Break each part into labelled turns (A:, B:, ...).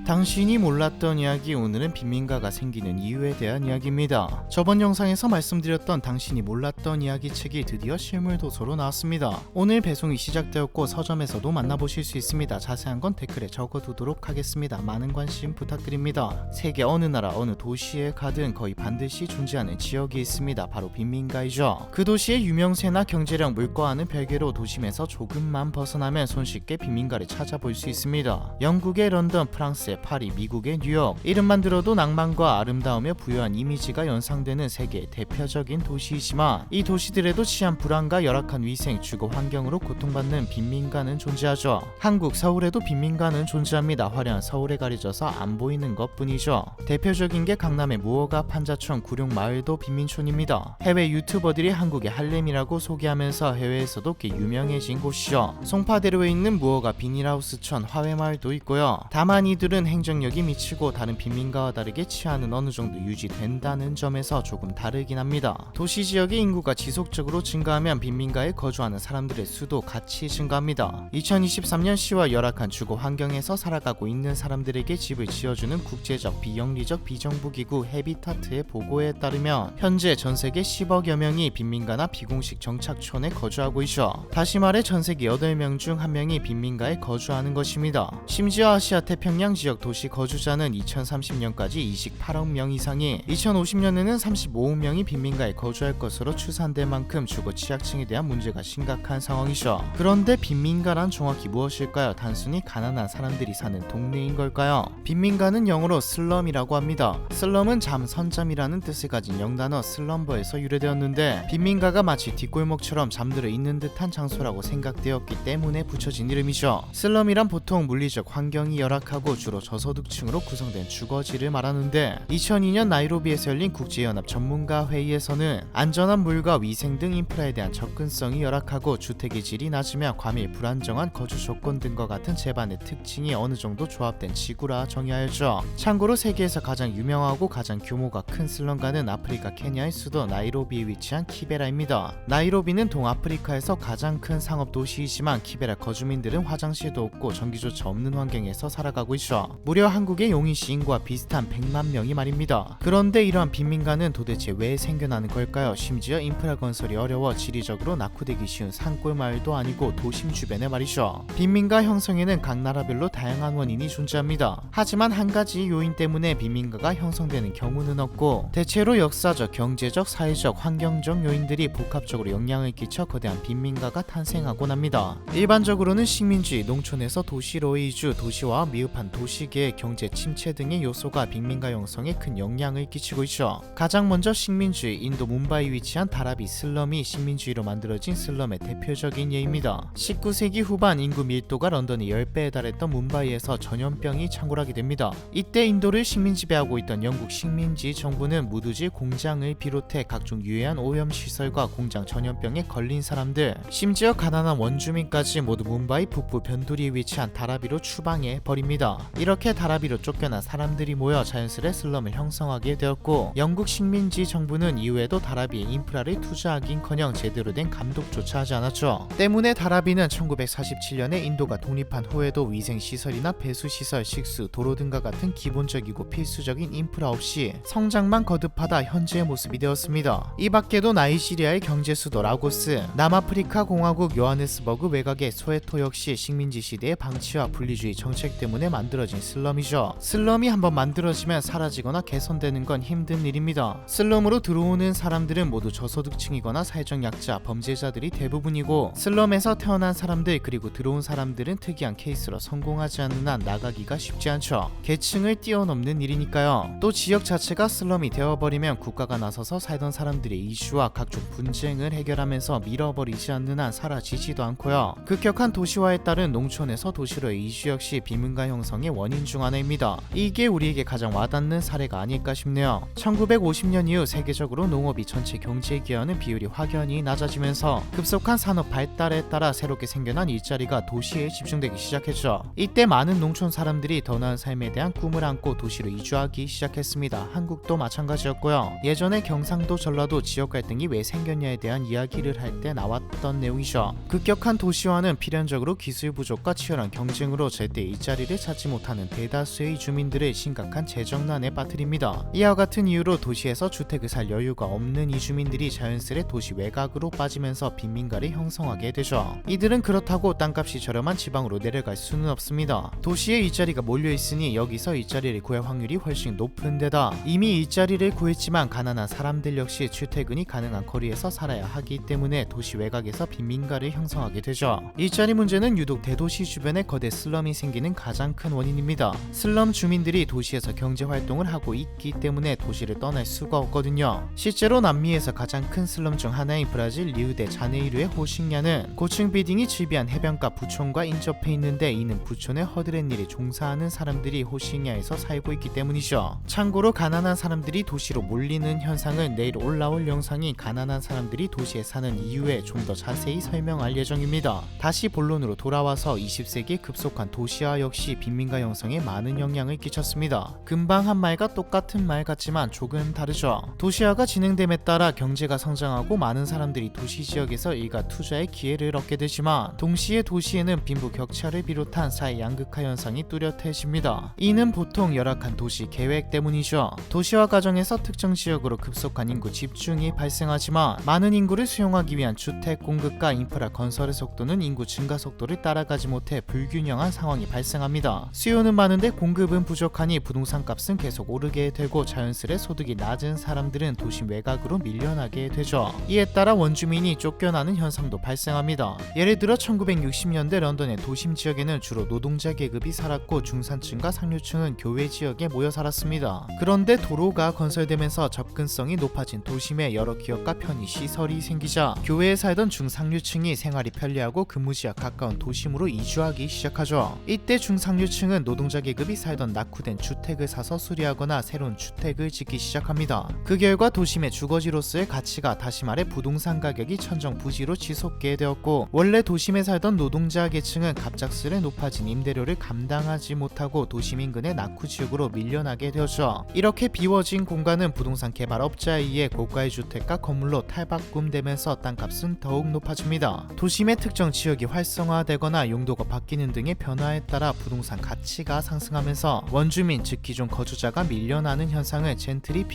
A: 당신이 몰랐던 이야기, 오늘은 빈민가가 생기는 이유에 대한 이야기입니다. 저번 영상에서 말씀드렸던 당신이 몰랐던 이야기 책이 드디어 실물 도서로 나왔습니다. 오늘 배송이 시작되었고 서점에서도 만나보실 수 있습니다. 자세한 건 댓글에 적어두도록 하겠습니다. 많은 관심 부탁드립니다. 세계 어느 나라 어느 도시에 가든 거의 반드시 존재하는 지역이 있습니다. 바로 빈민가이죠. 그 도시의 유명세나 경제력, 물가와는 별개로 도심에서 조금만 벗어나면 손쉽게 빈민가를 찾아볼 수 있습니다. 영국의 런던, 프랑스의 파리, 미국의 뉴욕, 이름만 들어도 낭만과 아름다움에 부유한 이미지가 연상되는 세계의 대표적인 도시이지만 이 도시들에도 치안 불안과 열악한 위생, 주거 환경으로 고통받는 빈민가는 존재하죠. 한국 서울에도 빈민가는 존재합니다. 화려한 서울에 가려져서 안 보이는 것뿐이죠. 대표적인 게 강남의 무허가 판자촌, 구룡마을도 빈민촌입니다. 해외 유튜버들이 한국의 할렘이라고 소개하면서 해외에서도 꽤 유명해진 곳이죠. 송파대로에 있는 무허가 비닐하우스촌, 화훼마을도 있고요. 다만 이들은 행정력이 미치고 다른 빈민가와 다르게 치안은 어느 정도 유지된다는 점에서 조금 다르긴 합니다. 도시 지역의 인구가 지속적으로 증가하면 빈민가에 거주하는 사람들의 수도 같이 증가합니다. 2023년 10월 열악한 주거 환경에서 살아가고 있는 사람들에게 집을 지어주는 국제적 비영리적 비정부기구 헤비타트의 보고에 따르면 현재 전세계 10억여 명이 빈민가나 비공식 정착촌에 거주하고 있죠. 다시 말해 전세계 8명 중 1명이 빈민가에 거주하는 것입니다. 심지어 아시아 태평양 지역 도시 거주자는 2030년까지 28억 명 이상이, 2050년에는 35억 명이 빈민가에 거주할 것으로 추산될 만큼 주거 취약층에 대한 문제가 심각한 상황이죠. 그런데 빈민가란 정확히 무엇일까요? 단순히 가난한 사람들이 사는 동네인 걸까요? 빈민가는 영어로 슬럼이라고 합니다. 슬럼은 잠선잠이라는 뜻을 가진 영단어 슬럼버에서 유래되었는데 빈민가가 마치 뒷골목처럼 잠들어 있는 듯한 장소라고 생각되었기 때문에 붙여진 이름이죠. 슬럼이란 보통 물리적 환경이 열악하고 주로 저소득층으로 구성된 주거지를 말하는데 2002년 나이로비에서 열린 국제연합 전문가 회의에서는 안전한 물과 위생 등 인프라에 대한 접근성이 열악하고 주택의 질이 낮으며 과밀 불안정한 거주 조건 등과 같은 제반의 특징이 어느 정도 조합된 지구라 정의하였죠. 참고로 세계에서 가장 유명하고 가장 규모가 큰 슬럼가는 아프리카 케냐의 수도 나이로비에 위치한 키베라입니다. 나이로비는 동아프리카에서 가장 큰 상업 도시이지만 키베라 거주민들은 화장실도 없고 전기조차 없는 환경에서 살아가고 있죠. 무려 한국의 용인시 인구와 비슷한 100만 명이 말입니다. 그런데 이러한 빈민가는 도대체 왜 생겨나는 걸까요? 심지어 인프라 건설이 어려워 지리적으로 낙후되기 쉬운 산골 마을도 아니고 도심 주변에 말이죠. 빈민가 형성에는 각 나라별로 다양한 원인이 존재합니다. 하지만 한 가지 요인 때문에 빈민가가 형성되는 경우는 없고 대체로 역사적, 경제적, 사회적, 환경적 요인들이 복합적으로 영향을 끼쳐 거대한 빈민가가 탄생하곤 합니다. 일반적으로는 식민주의, 농촌에서 도시로의 이주, 도시화와 미흡한 도시계획, 경제 침체 등의 요소가 빈민가 형성에 큰 영향을 끼치고 있죠. 가장 먼저 식민주의, 인도 뭄바이에 위치한 다라비 슬럼이 식민주의로 만들어진 슬럼의 대표적인 예입니다. 19세기 후반 인구 밀도가 런던의 10배에 달했던 뭄바이에서 전염병이 창궐하게 됩니다. 이때 인도를 식민지배하고 있던 영국 식민지 정부는 무두질 공장을 비롯해 각종 유해한 오염시설과 공장 전염병에 걸린 사람들, 심지어 가난한 원주민까지 모두 뭄바이 북부 변두리에 위치한 다라비로 추방해 버립니다. 이렇게 다라비로 쫓겨난 사람들이 모여 자연스레 슬럼을 형성하게 되었고 영국 식민지 정부는 이후에도 다라비의 인프라를 투자하긴커녕 제대로 된 감독조차 하지 않았죠. 때문에 다라비는 1947년에 인도가 독립한 후에도 위생시설이나 배수시설, 식수, 도로 등과 같은 기본적이고 필수적인 인프라 없이 성장만 거듭하다 현재의 모습이 되었습니다. 이 밖에도 나이지리아의 경제수도 라고스, 남아프리카 공화국 요하네스버그 외곽의 소웨토 역시 식민지 시대의 방치와 분리주의 정책 때문에 만들어진 슬럼이죠. 슬럼이 한번 만들어지면 사라지거나 개선되는 건 힘든 일입니다. 슬럼으로 들어오는 사람들은 모두 저소득층이거나 사회적 약자, 범죄자들이 대부분이고 슬럼에서 태어난 사람들 그리고 들어온 사람들은 특이한 케이스로 성공하지 않는 한 나가기가 쉽지 않죠. 계층을 뛰어넘는 일이니까요. 또 지역 자체가 슬럼이 되어버리면 국가가 나서서 살던 사람들의 이슈와 각종 분쟁을 해결하면서 밀어버리지 않는 한 사라지지도 않고요. 급격한 도시화에 따른 농촌에서 도시로의 이주 역시 빈민가 형성의 원인 원인 중 하나입니다. 이게 우리에게 가장 와닿는 사례가 아닐까 싶네요. 1950년 이후 세계적으로 농업이 전체 경제에 기여하는 비율이 확연히 낮아지면서 급속한 산업 발달에 따라 새롭게 생겨난 일자리가 도시에 집중되기 시작했죠. 이때 많은 농촌 사람들이 더 나은 삶에 대한 꿈을 안고 도시로 이주하기 시작했습니다. 한국도 마찬가지였고요. 예전에 경상도, 전라도 지역 갈등이 왜 생겼냐에 대한 이야기를 할 때 나왔던 내용이죠. 급격한 도시화는 필연적으로 기술 부족과 치열한 경쟁으로 제때 일자리를 찾지 못하는 대다수의 주민들을 심각한 재정난에 빠뜨립니다. 이와 같은 이유로 도시에서 주택을 살 여유가 없는 이 주민들이 자연스레 도시 외곽으로 빠지면서 빈민가를 형성하게 되죠. 이들은 그렇다고 땅값이 저렴한 지방으로 내려갈 수는 없습니다. 도시에 일자리가 몰려있으니 여기서 일자리를 구할 확률이 훨씬 높은 데다 이미 일자리를 구했지만 가난한 사람들 역시 출퇴근이 가능한 거리에서 살아야 하기 때문에 도시 외곽에서 빈민가를 형성하게 되죠. 일자리 문제는 유독 대도시 주변에 거대 슬럼이 생기는 가장 큰 원인입니다. 슬럼 주민들이 도시에서 경제 활동을 하고 있기 때문에 도시를 떠날 수가 없거든요. 실제로 남미에서 가장 큰 슬럼 중 하나인 브라질 리우데자네이루의 호식야는 고층 빌딩이 즐비한 해변가 부촌과 인접해 있는데 이는 부촌의 허드렛 일에 종사하는 사람들이 호식야에서 살고 있기 때문이죠. 참고로 가난한 사람들이 도시로 몰리는 현상은 내일 올라올 영상이 가난한 사람들이 도시에 사는 이유에 좀 더 자세히 설명할 예정입니다. 다시 본론으로 돌아와서 20세기의 급속한 도시화 역시 빈민가 형성에 많은 영향을 끼쳤습니다. 금방 한 말과 똑같은 말 같지만 조금 다르죠. 도시화가 진행됨에 따라 경제가 성장하고 많은 사람들이 도시 지역에서 일가 투자의 기회를 얻게 되지만 동시에 도시에는 빈부 격차를 비롯한 사회 양극화 현상이 뚜렷해집니다. 이는 보통 열악한 도시 계획 때문이죠. 도시화 과정에서 특정 지역으로 급속한 인구 집중이 발생하지만 많은 인구를 수용하기 위한 주택 공급과 인프라 건설의 속도는 인구 증가 속도를 따라가지 못해 불균형한 상황이 발생합니다. 수요는 많은데 공급은 부족하니 부동산 값은 계속 오르게 되고 자연스레 소득이 낮은 사람들은 도시 외곽으로 밀려나게 되죠. 이에 따라 원주민이 쫓겨나는 현상도 발생합니다. 예를 들어 1960년대 런던의 도심 지역에는 주로 노동자 계급이 살았고 중산층과 상류층은 교외 지역에 모여 살았습니다. 그런데 도로가 건설되면서 접근성이 높아진 도심에 여러 기업과 편의시설이 생기자 교외에 살던 중상류층이 생활이 편리하고 근무지와 가까운 도심으로 이주하기 시작하죠. 이때 중상류층은 노동자 계급이 살던 낙후된 주택을 사서 수리하거나 새로운 주택을 짓기 시작합니다. 그 결과 도심의 주거지로서의 가치가 다시 말해 부동산 가격이 천정부지로 치솟게 되었고 원래 도심에 살던 노동자 계층은 갑작스레 높아진 임대료를 감당하지 못하고 도심 인근의 낙후지역으로 밀려나게 되었죠. 이렇게 비워진 공간은 부동산 개발업자에 의해 고가의 주택과 건물로 탈바꿈되면서 땅값은 더욱 높아집니다. 도심의 특정 지역이 활성화되거나 용도가 바뀌는 등의 변화에 따라 부동산 가치가 상승하면서 원주민 즉 기존 거주자가 밀려나는 현상을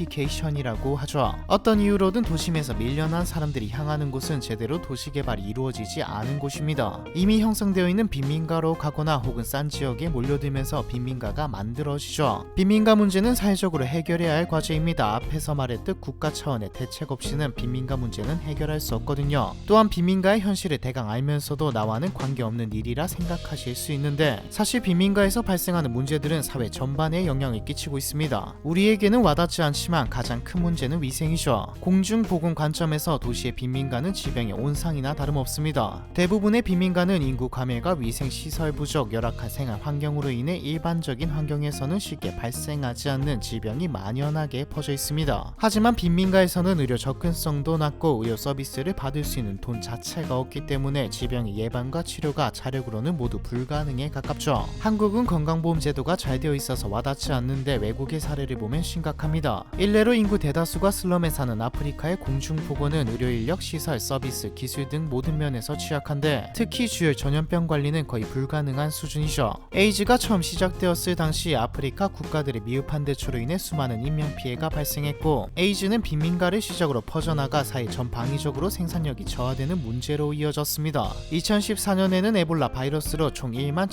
A: 젠트리피케이션이라고 하죠. 어떤 이유로든 도심에서 밀려난 사람들이 향하는 곳은 제대로 도시개발이 이루어지지 않은 곳입니다. 이미 형성되어 있는 빈민가로 가거나 혹은 싼 지역에 몰려들면서 빈민가가 만들어지죠. 빈민가 문제는 사회적으로 해결해야 할 과제입니다. 앞에서 말했듯 국가 차원의 대책 없이는 빈민가 문제는 해결할 수 없거든요. 또한 빈민가의 현실을 대강 알면서도 나와는 관계없는 일이라 생각하실 수 있는데 사실 빈민가에서 발생하는 문제들은 사회 전반에 영향을 끼치고 있습니다. 우리에게는 와닿지 않지만 가장 큰 문제는 위생이죠. 공중보건 관점에서 도시의 빈민가는 질병의 온상이나 다름없습니다. 대부분의 빈민가는 인구 과밀과 위생시설 부족, 열악한 생활 환경으로 인해 일반적인 환경에서는 쉽게 발생하지 않는 질병이 만연하게 퍼져 있습니다. 하지만 빈민가에서는 의료 접근성도 낮고 의료 서비스를 받을 수 있는 돈 자체가 없기 때문에 질병의 예방과 치료가 자력으로는 모두 불가능에 가깝죠. 한국은 건강보험 제도가 잘 되어 있어서 와닿지 않는데 외국의 사례를 보면 심각합니다. 일례로 인구 대다수가 슬럼에 사는 아프리카의 공중보건은 의료인력, 시설, 서비스, 기술 등 모든 면에서 취약한데 특히 주열 전염병 관리는 거의 불가능한 수준이죠. 에이즈가 처음 시작되었을 당시 아프리카 국가들의 미흡한 대처로 인해 수많은 인명피해가 발생했고 에이즈는 빈민가를 시작으로 퍼져나가 사회 전 방위적으로 생산력이 저하되는 문제로 이어졌습니다. 2014년에는 에볼라 바이러스로 총 1만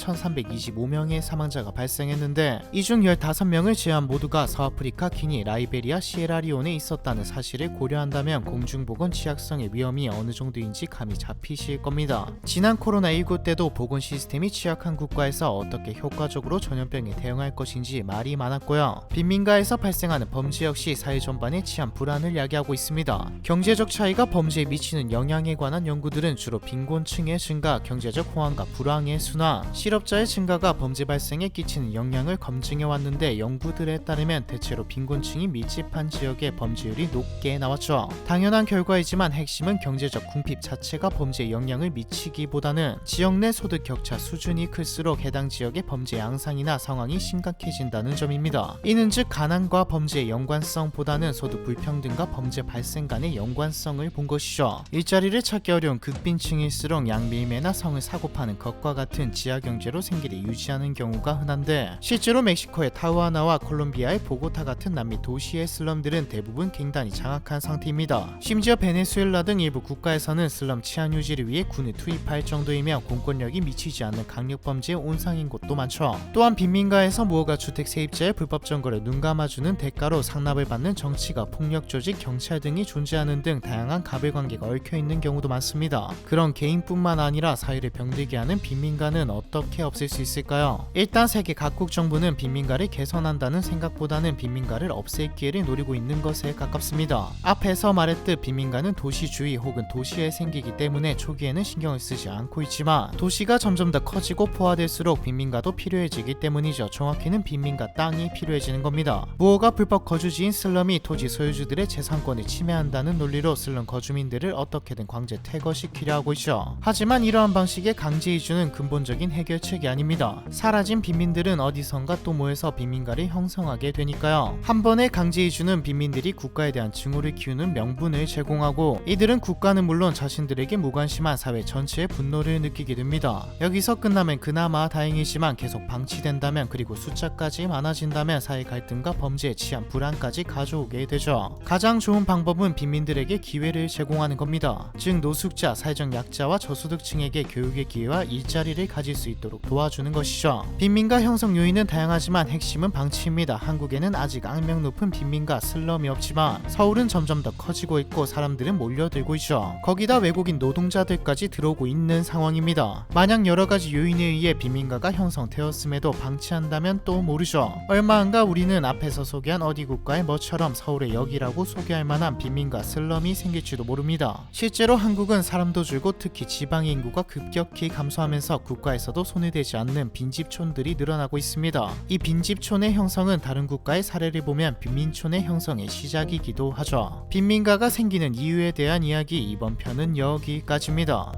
A: 1325명의 사망자가 발생했는데 이 중 15명을 제한 모두가 서아프리카, 기니, 라이베리아, 시에라리온에 있었다는 사실을 고려한다면 공중보건 취약성의 위험이 어느 정도인지 감이 잡히실 겁니다. 지난 코로나19 때도 보건 시스템이 취약한 국가에서 어떻게 효과적으로 전염병에 대응할 것인지 말이 많았고요. 빈민가에서 발생하는 범죄 역시 사회 전반의 치안 불안을 야기하고 있습니다. 경제적 차이가 범죄에 미치는 영향에 관한 연구들은 주로 빈곤층의 증가, 경제적 호황과 불황의 순환, 실업자의 증가가 범죄 발생 발생에 끼치는 영향을 검증해 왔는데 연구들에 따르면 대체로 빈곤층이 밀집한 지역의 범죄율이 높게 나왔죠. 당연한 결과이지만 핵심은 경제적 궁핍 자체가 범죄에 영향을 미치기보다는 지역 내 소득 격차 수준이 클수록 해당 지역의 범죄 양상이나 상황이 심각해진다는 점입니다. 이는 즉 가난과 범죄의 연관성보다는 소득 불평등과 범죄 발생 간의 연관성을 본 것이죠. 일자리를 찾기 어려운 극빈층일수록 양밀매나 성을 사고 파는 것과 같은 지하 경제로 생계를 유지하는 경우가 흔한데 실제로 멕시코의 타후아나와 콜롬비아의 보고타 같은 남미 도시의 슬럼들은 대부분 갱단이 장악한 상태입니다. 심지어 베네수엘라 등 일부 국가에서는 슬럼 치안 유지를 위해 군을 투입할 정도이며 공권력이 미치지 않는 강력범죄의 온상인 곳도 많죠. 또한 빈민가에서 무허가 주택 세입자의 불법 점거를 눈감아주는 대가로 상납을 받는 정치가 폭력 조직, 경찰 등이 존재하는 등 다양한 가불관계가 얽혀있는 경우도 많습니다. 그런 개인뿐만 아니라 사회를 병들게 하는 빈민가는 어떻게 없앨 수 있을까요? 일단 세계 각국 정부는 빈민가를 개선한다는 생각보다는 빈민가를 없앨 기회를 노리고 있는 것에 가깝습니다. 앞에서 말했듯 빈민가는 도시 주위 혹은 도시에 생기기 때문에 초기에는 신경을 쓰지 않고 있지만 도시가 점점 더 커지고 포화될수록 빈민가도 필요해지기 때문이죠. 정확히는 빈민가 땅이 필요해지는 겁니다. 무허가 불법 거주지인 슬럼이 토지 소유주들의 재산권을 침해한다는 논리로 슬럼 거주민들을 어떻게든 강제 퇴거시키려 하고 있죠. 하지만 이러한 방식의 강제 이주는 근본적인 해결책이 아닙니다. 사라진 빈민들은 어디선가 또 모여서 빈민가를 형성하게 되니까요. 한 번의 강제 이주는 빈민들이 국가에 대한 증오를 키우는 명분을 제공하고 이들은 국가는 물론 자신들에게 무관심한 사회 전체의 분노를 느끼게 됩니다. 여기서 끝나면 그나마 다행이지만 계속 방치된다면 그리고 숫자까지 많아진다면 사회 갈등과 범죄, 치안 불안까지 가져오게 되죠. 가장 좋은 방법은 빈민들에게 기회를 제공하는 겁니다. 즉 노숙자, 사회적 약자와 저소득층에게 교육의 기회와 일자리를 가질 수 있도록 도와주는 것이죠. 빈민가 형성 요인은 다양하지만 핵심은 방치입니다. 한국에는 아직 악명 높은 빈민가 슬럼이 없지만 서울은 점점 더 커지고 있고 사람들은 몰려들고 있죠. 거기다 외국인 노동자들까지 들어오고 있는 상황입니다. 만약 여러가지 요인에 의해 빈민가가 형성되었음에도 방치한다면 또 모르죠. 얼마 안가 우리는 앞에서 소개한 어디 국가의 뭐처럼 서울의 역이라고 소개할 만한 빈민가 슬럼이 생길지도 모릅니다. 실제로 한국은 사람도 줄고 특히 지방의 인구가 급격히 감소하면서 국가에서도 손을 대지 않는 빈집촌들이 늘어나고 있습니다. 이 빈집촌의 형성은 다른 국가의 사례를 보면 빈민촌의 형성의 시작이기도 하죠. 빈민가가 생기는 이유에 대한 이야기 이번 편은 여기까지입니다.